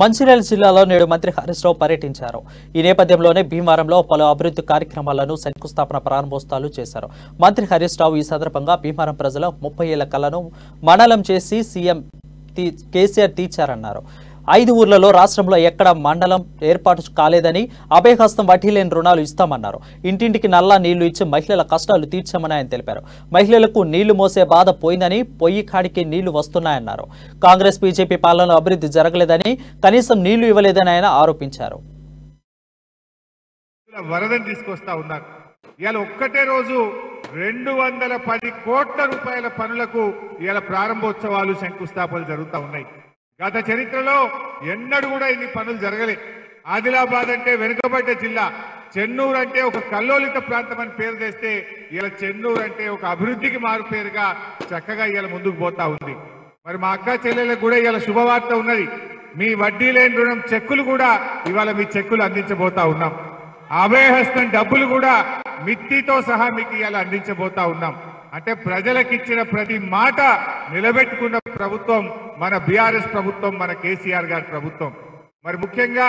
మంచిర్యాల జిల్లాలో నేడు మంత్రి హరీష్ రావు పర్యటించారు. ఈ నేపథ్యంలోనే భీమవరంలో పలు అభివృద్ధి కార్యక్రమాలను శంకుస్థాపన ప్రారంభోత్సవాలు చేశారు. మంత్రి హరీష్ రావు ఈ సందర్భంగా భీమవరం ప్రజల 30 ఏళ్ల కలను మండలం చేసి సీఎం కేసీఆర్ తీర్చారన్నారు. 5 ఊర్లలో రాష్ట్రంలో ఎక్కడ మండలం ఏర్పాటు కాలేదని, అభయహస్తం వడ్డీ లేని రుణాలు ఇస్తామన్నారు. ఇంటింటికి నల్లా నీళ్లు ఇచ్చి మహిళల కష్టాలు తీర్చామని ఆయన తెలిపారు. మహిళలకు నీళ్లు మోసే బాధ పోయిందని, పొయ్యి కాడికి నీళ్లు వస్తున్నాయన్నారు. కాంగ్రెస్ బీజేపీ పాలనలో అభివృద్ధి జరగలేదని, కనీసం నీళ్లు ఇవ్వలేదని ఆయన ఆరోపించారు. వరదని తీసుకొస్తా ఉన్నారు. ఇవాళ ఒక్కటే రోజు 210 కోట్ల రూపాయల పనులకు ఇవాళ ప్రారంభోత్సవాలు శంకుస్థాపనలు జరుగుతూ ఉన్నాయి. గత చరిత్రలో ఎన్నడూ కూడా ఇన్ని పనులు జరగలే. ఆదిలాబాద్ అంటే వెనుకబడ్డ జిల్లా, చెన్నూరు అంటే ఒక కల్లోలిత ప్రాంతం అని పేరు తెస్తే ఇలా చెన్నూరు అంటే ఒక అభివృద్ధికి మారు పేరుగా చక్కగా ఇలా ముందుకు పోతా ఉంది. మరి మా అక్క చెల్లెలకు కూడా ఇలా శుభవార్త ఉన్నది. మీ వడ్డీ లేని రుణం చెక్కులు కూడా ఇవాళ మీ చెక్కులు అందించబోతా ఉన్నాం. అభయహస్తం డబ్బులు కూడా మిత్తితో సహా మీకు ఇవాళ అందించబోతా ఉన్నాం. అంటే ప్రజలకిచ్చిన ప్రతి మాట నిలబెట్టుకున్న ప్రభుత్వం మన బీఆర్ఎస్ ప్రభుత్వం, మన కేసీఆర్ గారి ప్రభుత్వం. మరి ముఖ్యంగా